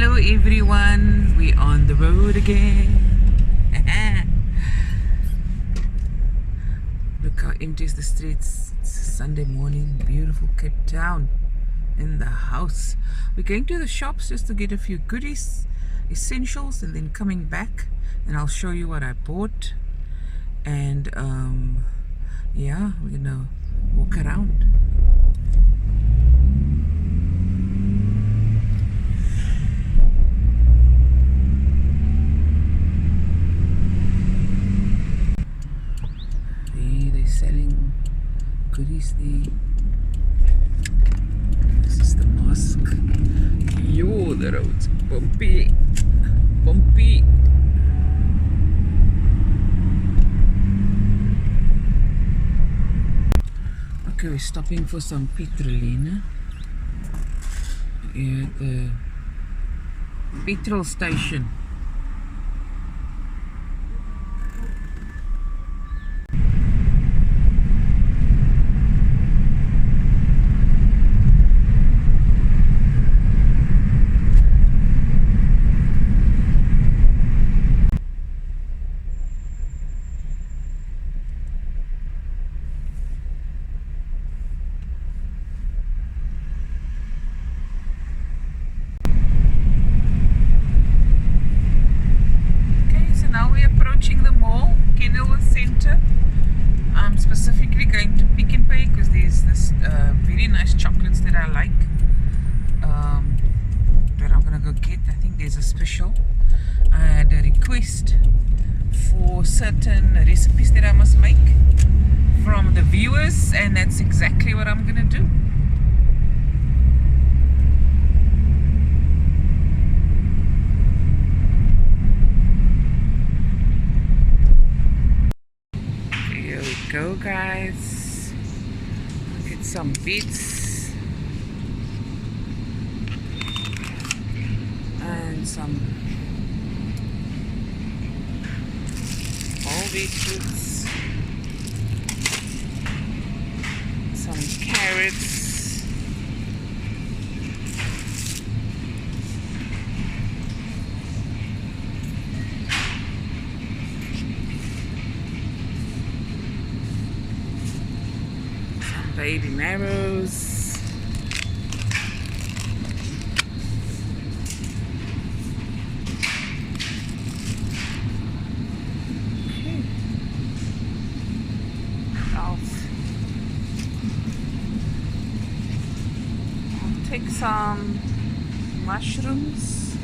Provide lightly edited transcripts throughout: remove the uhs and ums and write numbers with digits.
Hello everyone, we're on the road again. Look how empty is the streets. It's a Sunday morning, beautiful Cape Town in the house. We're going to the shops just to get a few goodies, essentials, and then coming back and I'll show you what I bought. And yeah, we're gonna walk around. Selling goodies there. This is the mosque. Yo, the road's bumpy. Bumpy. Okay, we're stopping for some petrolina here at the petrol station. The mall, Kenilworth Centre. I'm specifically going to Pick n Pay because there's this very nice chocolates that I like that I'm gonna go get. I think there's a special. I had a request for certain recipes that I must make from the viewers, and that's exactly what I'm gonna do. Go guys, I'll get some beets and some whole beetroots, some carrots, baby marrows, okay. I'll take some mushrooms,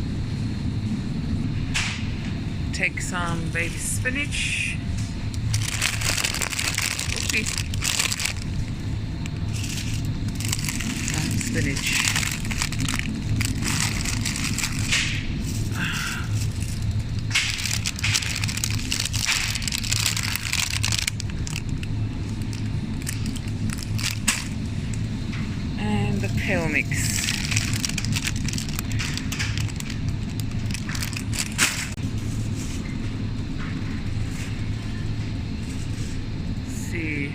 take some baby spinach. Okay. Spinach. And the kale mix. Let's see.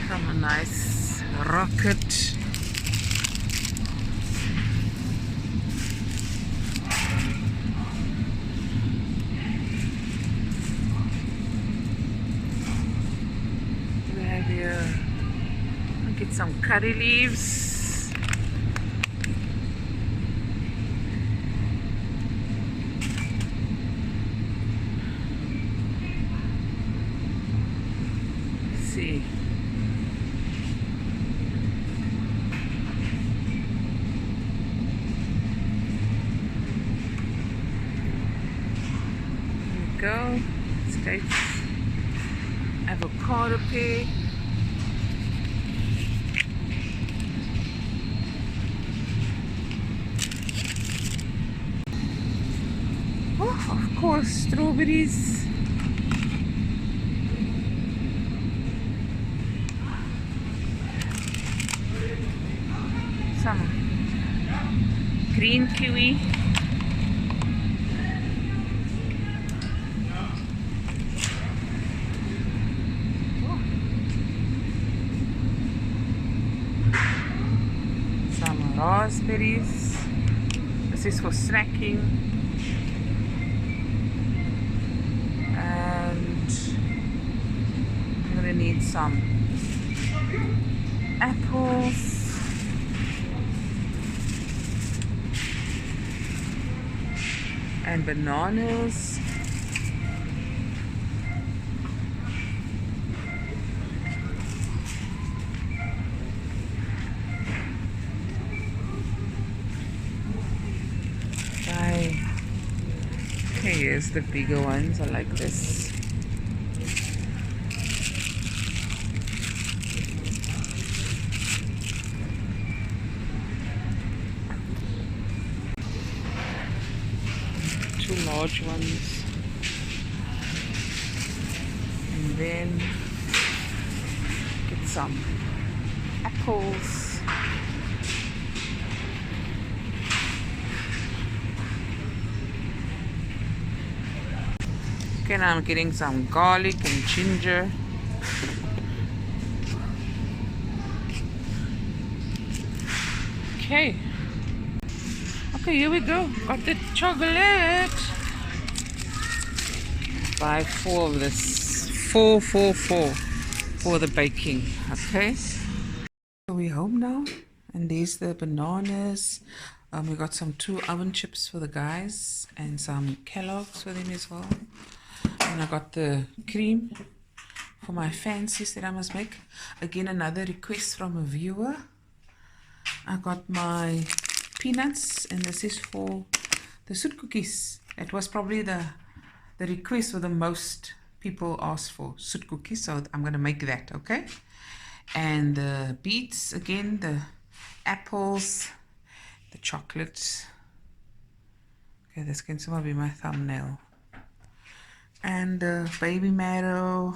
From a nice rocket. We have here, I'll get some curry leaves. Let's see. Go, steaks, avocado pea, oh, of course, strawberries, some green kiwi. raspberries. This is for snacking. And I'm gonna need some apples. And bananas. Okay, here's the bigger ones. I like this. Two large ones. And then get some apples. Okay, now I'm getting some garlic and ginger. Okay. Okay, here we go. Got the chocolate. Buy 4 of this. 4 for the baking. Okay. So we're home now. And there's the bananas. We got some 2 oven chips for the guys. And some Kellogg's for them as well. And I got the cream for my fancies that I must make. Again, another request from a viewer. I got my peanuts, and this is for the soot cookies. It was probably the request for the most people asked for soot cookies, so I'm going to make that, okay? And the beets, again, the apples, the chocolates. Okay, this can somehow be my thumbnail. And baby marrow,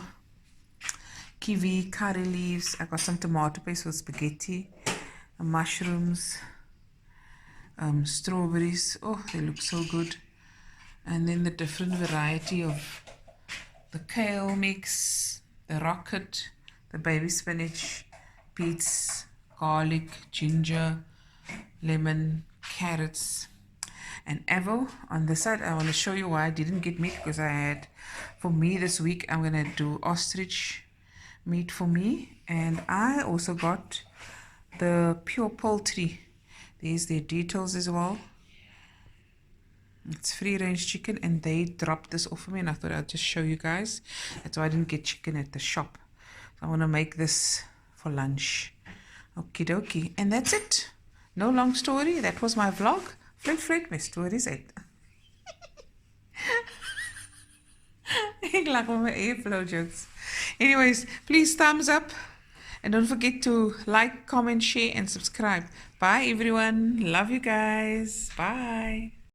kiwi, curry leaves. I got some tomato paste for spaghetti, mushrooms, strawberries. Oh, they look so good. And then the different variety of the kale mix, the rocket, the baby spinach, beets, garlic, ginger, lemon, carrots, and avo. On this side, I want to show you why I didn't get meat, because I had, for me this week, I'm going to do ostrich meat for me. And I also got the pure poultry. There's their details as well. It's free range chicken, and they dropped this off for me, and I thought I'd just show you guys. That's why I didn't get chicken at the shop. So I want to make this for lunch. Okie dokie. And that's it. No long story. That was my vlog. Flit, my stories uit. Ek lag met my airflow jokes. Anyways, please thumbs up. And don't forget to like, comment, share, and subscribe. Bye, everyone. Love you guys. Bye.